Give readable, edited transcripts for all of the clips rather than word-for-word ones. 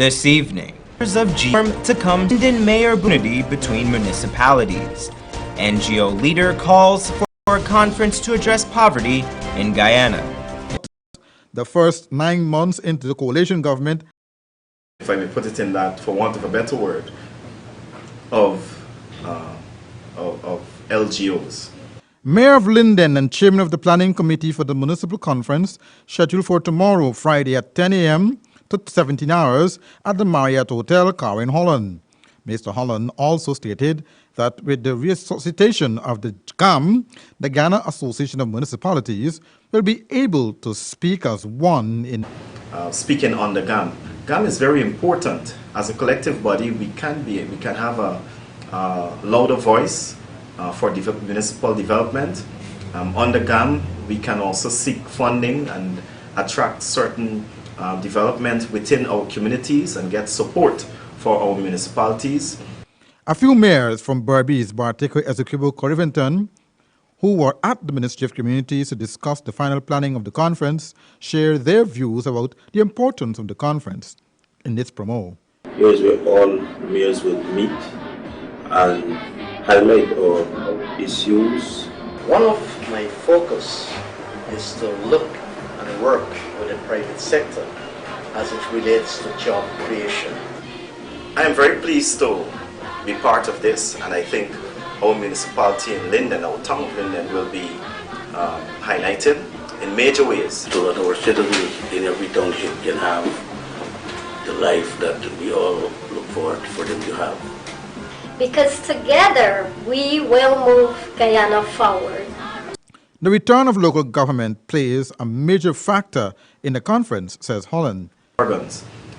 This evening, members of GUYANA to come in mayor unity between municipalities. NGO leader calls for a conference to address poverty in Guyana. The first 9 months into the coalition government, if I may put it in that, for want of a better word, of LGOs. Mayor of Linden and chairman of the planning committee for the municipal conference scheduled for tomorrow, Friday at 10 a.m. to 17 hours at the Marriott Hotel, Carwin, Holland. Mr. Holland also stated that with the resuscitation of the GAM, the Ghana Association of Municipalities will be able to speak as one in... Speaking on the GAM. GAM is very important. As a collective body, we can have a louder voice for municipal development. On the GAM, we can also seek funding and attract certain development within our communities and get support for our municipalities. A few mayors from Berbice, Barteko, Ezequiel, Corriventon, who were at the Ministry of Communities to discuss the final planning of the conference, share their views about the importance of the conference in its promo. Here is where all mayors will meet and highlight our issues. One of my focus is to look and work with the private sector as it relates to job creation. I am very pleased to be part of this, and I think our municipality in Linden, our town of Linden, will be highlighted in major ways. So that our citizens in every township can have the life that we all look forward for them to have. Because together we will move Guyana forward. The return of local government plays a major factor in the conference, says Holland.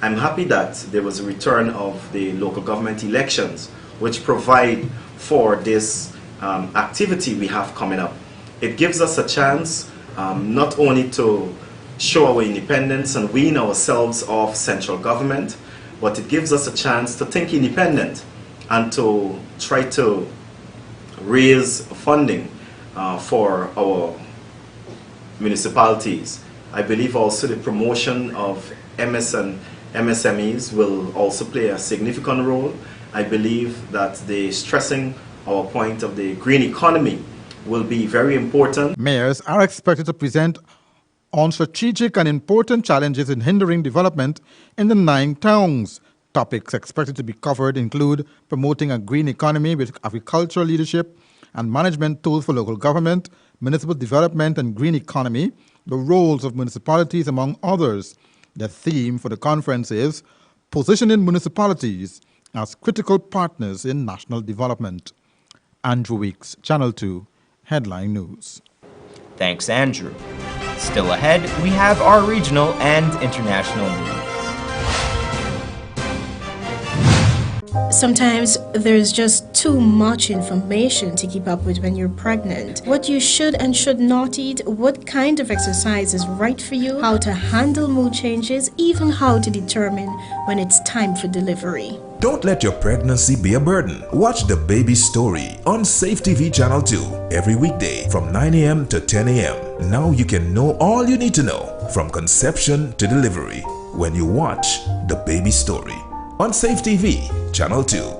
I'm happy that there was a return of the local government elections, which provide for this activity we have coming up. It gives us a chance not only to show our independence and wean ourselves off central government, but it gives us a chance to think independent and to try to raise funding for our municipalities. I believe also the promotion of MS and MSMEs will also play a significant role. I believe that the stressing our point of the green economy will be very important. Mayors are expected to present on strategic and important challenges in hindering development in the 9 towns. Topics expected to be covered include promoting a green economy with agricultural leadership and management tools for local government, municipal development and green economy, the roles of municipalities, among others. The theme for the conference is positioning municipalities as critical partners in national development. Andrew Weeks, Channel 2, Headline News. Thanks, Andrew. Still ahead, we have our regional and international news. Sometimes there's just too much information to keep up with when you're pregnant. What you should and should not eat, what kind of exercise is right for you, how to handle mood changes, even how to determine when it's time for delivery. Don't let your pregnancy be a burden. Watch The Baby Story on Safe TV Channel 2 every weekday from 9 a.m. to 10 a.m. Now you can know all you need to know from conception to delivery when you watch The Baby Story on Safe TV Channel 2.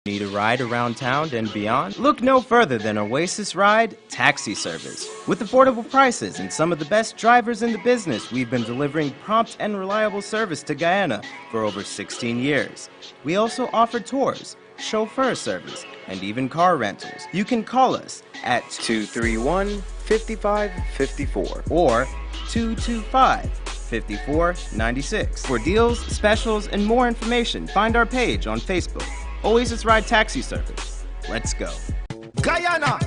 Need a ride around town and beyond? Look no further than Oasis Ride taxi service. With affordable prices and some of the best drivers in the business, we've been delivering prompt and reliable service to Guyana for over 16 years. We also offer tours, chauffeur service, and even car rentals. You can call us at 231-5554 or 225-5496. For deals, specials, and more information, find our page on Facebook, Oasis Ride Taxi Service. Let's go. Guyana!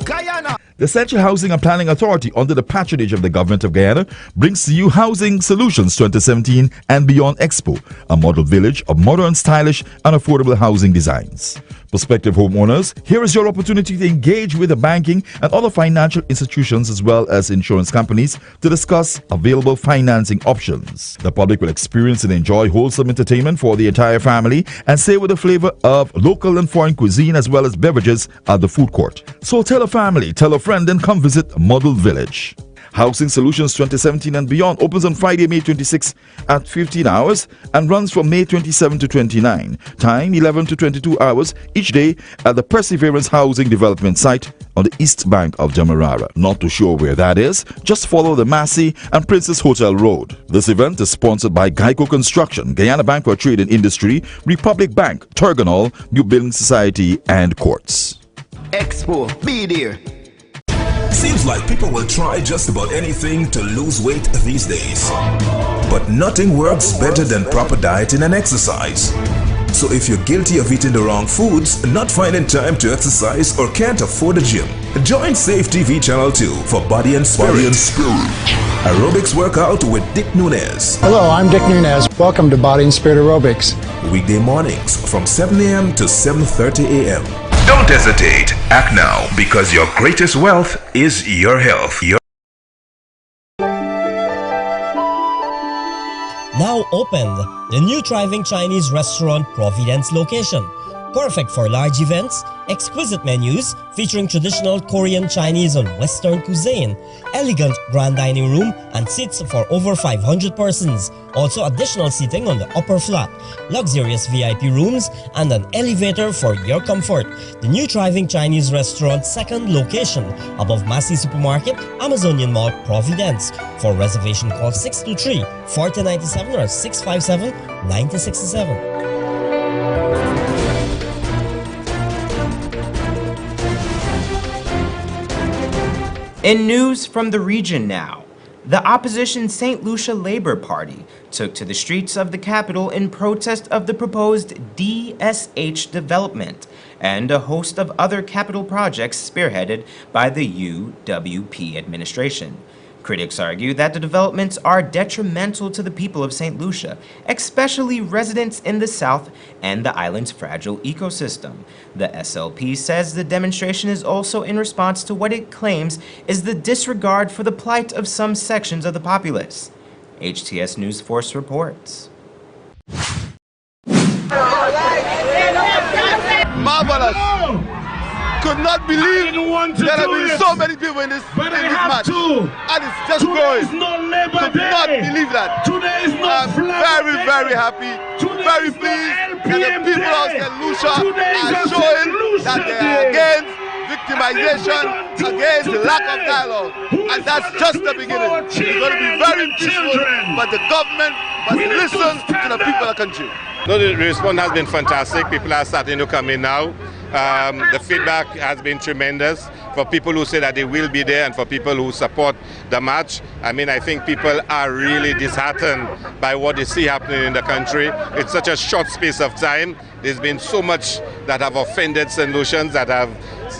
Guyana! The Central Housing and Planning Authority, under the patronage of the Government of Guyana, brings to you Housing Solutions 2017 and Beyond Expo, a model village of modern, stylish, and affordable housing designs. Prospective homeowners, here is your opportunity to engage with the banking and other financial institutions as well as insurance companies to discuss available financing options. The public will experience and enjoy wholesome entertainment for the entire family and savor the flavor of local and foreign cuisine as well as beverages at the food court. So tell a family, tell a friend, and come visit Model Village. Housing Solutions 2017 and Beyond opens on Friday, May 26 at 15 hours and runs from May 27 to 29. Time 11 to 22 hours each day at the Perseverance Housing Development site on the east bank of Demerara. Not too sure where that is? Just follow the Massey and Princess Hotel Road. This event is sponsored by Geico Construction, Guyana Bank for Trade and Industry, Republic Bank, Turganol, New Building Society, and Courts. Expo, be there. Seems like people will try just about anything to lose weight these days. But nothing works better than proper dieting and exercise. So if you're guilty of eating the wrong foods, not finding time to exercise, or can't afford a gym, join Safe TV Channel 2 for Body and Spirit. Aerobics workout with Dick Nunez. Hello, I'm Dick Nunez. Welcome to Body and Spirit Aerobics. Weekday mornings from 7 a.m. to 7:30 a.m. Don't hesitate. Act now, because your greatest wealth is your health. Now opened, the new thriving Chinese restaurant Providence location. Perfect for large events, exquisite menus featuring traditional Korean, Chinese and Western cuisine, elegant grand dining room and seats for over 500 persons. Also additional seating on the upper flat, luxurious VIP rooms and an elevator for your comfort. The new thriving Chinese restaurant second location above Massey Supermarket, Amazonian Mall, Providence. For reservation call 623-4097 or 657-9067. In news from the region now, the opposition St. Lucia Labour Party took to the streets of the capital in protest of the proposed DSH development and a host of other capital projects spearheaded by the UWP administration. Critics argue that the developments are detrimental to the people of St. Lucia, especially residents in the south and the island's fragile ecosystem. The SLP says the demonstration is also in response to what it claims is the disregard for the plight of some sections of the populace. HTS News Force reports. Marvelous. Could not believe there have been so many people in this match. And it's just growing. Could not believe that. I'm very, very happy, very pleased that the people of St. Lucia are showing that they are against victimization, against the lack of dialogue. And that's just the beginning. It's going to be very peaceful, but the government must listen to the people of the country. No, the response has been fantastic. People are starting to come in now. The feedback has been tremendous for people who say that they will be there and for people who support the march. I mean, I think people are really disheartened by what they see happening in the country. It's such a short space of time. There's been so much that have offended St. Lucians, that have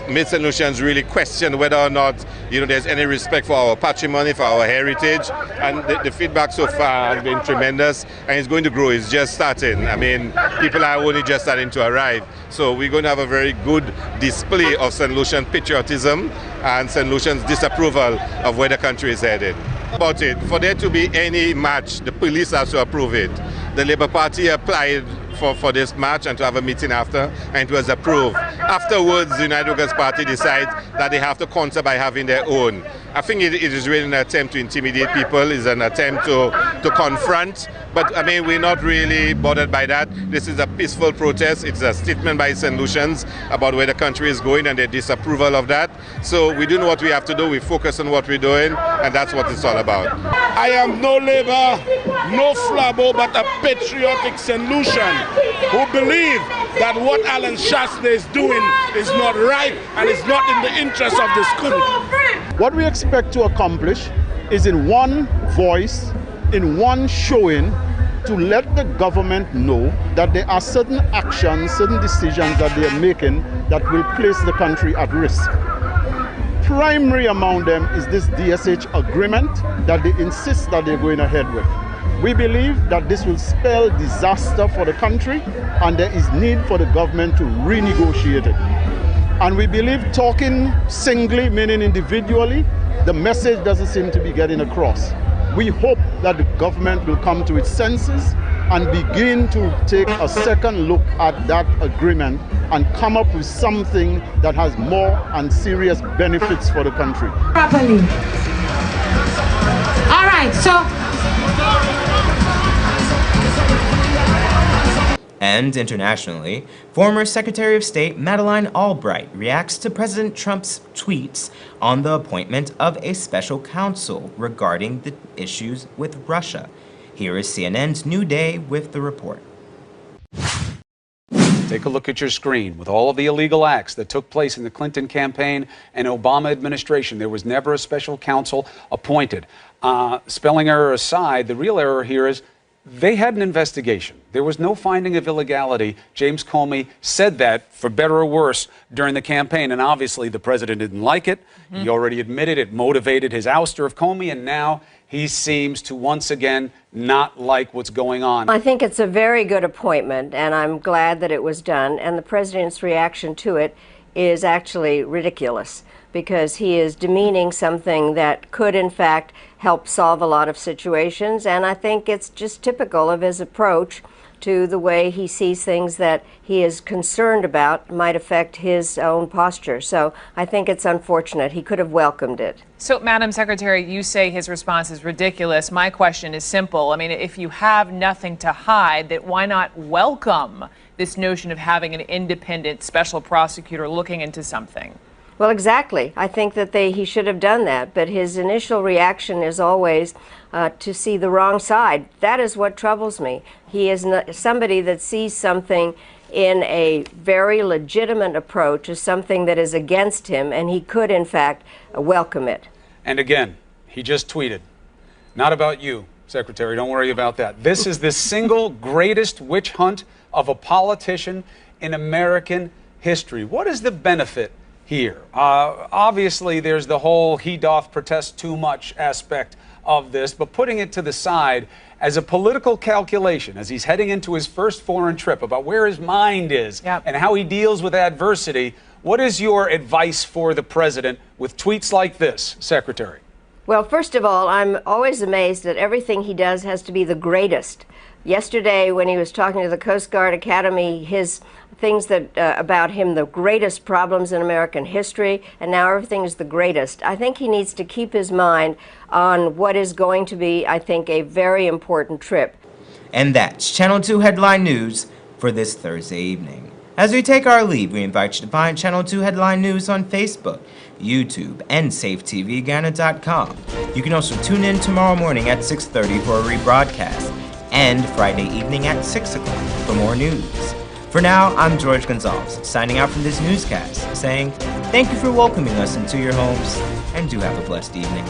made St. Lucians really question whether or not, there's any respect for our patrimony, for our heritage. And the feedback so far has been tremendous, and it's going to grow. It's just starting. I mean, people are only just starting to arrive. So we're going to have a very good display of St. Lucian patriotism and St. Lucian's disapproval of where the country is headed. About it, for there to be any match, the police have to approve it. The Labour Party applied for this match and to have a meeting after, and it was approved. Afterwards, the United Workers' Party decides that they have to counter by having their own. I think it is really an attempt to intimidate people, it's an attempt to confront, but I mean, we're not really bothered by that. This is a peaceful protest. It's a statement by St. Lucians about where the country is going and their disapproval of that. So we do know what we have to do, we focus on what we're doing, and that's what it's all about. I am no Labour, no Flabo, but a patriotic St. Lucian who believe that what Alan Shastner is doing is not right and is not in the interest of this country. What we expect to accomplish is in one voice, in one showing, to let the government know that there are certain actions, certain decisions that they are making that will place the country at risk. Primary among them is this DSH agreement that they insist that they're going ahead with. We believe that this will spell disaster for the country and there is need for the government to renegotiate it. And we believe talking singly, meaning individually, the message doesn't seem to be getting across. We hope that the government will come to its senses and begin to take a second look at that agreement and come up with something that has more and serious benefits for the country. Properly. right, so. And internationally, former Secretary of State Madeleine Albright reacts to President Trump's tweets on the appointment of a special counsel regarding the issues with Russia. Here is CNN's New Day with the report. Take a look at your screen. With all of the illegal acts that took place in the Clinton campaign and Obama administration, there was never a special counsel appointed. Spelling error aside, the real error here is they had an investigation. There was no finding of illegality. James Comey said that, for better or worse, during the campaign. And obviously, the president didn't like it. He already admitted it motivated his ouster of Comey. And now he seems to once again not like what's going on. I think it's a very good appointment, and I'm glad that it was done. And the president's reaction to it is actually ridiculous, because he is demeaning something that could, in fact, help solve a lot of situations. And I think it's just typical of his approach to the way he sees things that he is concerned about might affect his own posture. So I think it's unfortunate. He could have welcomed it. So, Madam Secretary, you say his response is ridiculous. My question is simple. I mean, if you have nothing to hide, then why not welcome this notion of having an independent special prosecutor looking into something? Well, exactly. I think that he should have done that, but his initial reaction is always to see the wrong side. That is what troubles me. He is somebody that sees something in a very legitimate approach as something that is against him, and he could, in fact, welcome it. And again, he just tweeted, not about you, Secretary, don't worry about that. This is the single greatest witch hunt of a politician in American history. What is the benefit here? Obviously, there's the whole he doth protest too much aspect of this, but putting it to the side as a political calculation, as he's heading into his first foreign trip, about where his mind is and how he deals with adversity, what is your advice for the president with tweets like this, Secretary? Well, first of all, I'm always amazed that everything he does has to be the greatest. Yesterday, when he was talking to the Coast Guard Academy, his things that about him, the greatest problems in American history, and now everything is the greatest. I think he needs to keep his mind on what is going to be, I think, a very important trip. And that's Channel 2 Headline News for this Thursday evening. As we take our leave, we invite you to find Channel 2 Headline News on Facebook, YouTube, and SafeTVGuyana.com. You can also tune in tomorrow morning at 6:30 for a rebroadcast, and Friday evening at 6 o'clock for more news. For now, I'm George Gonzalez, signing out from this newscast, saying thank you for welcoming us into your homes, and do have a blessed evening.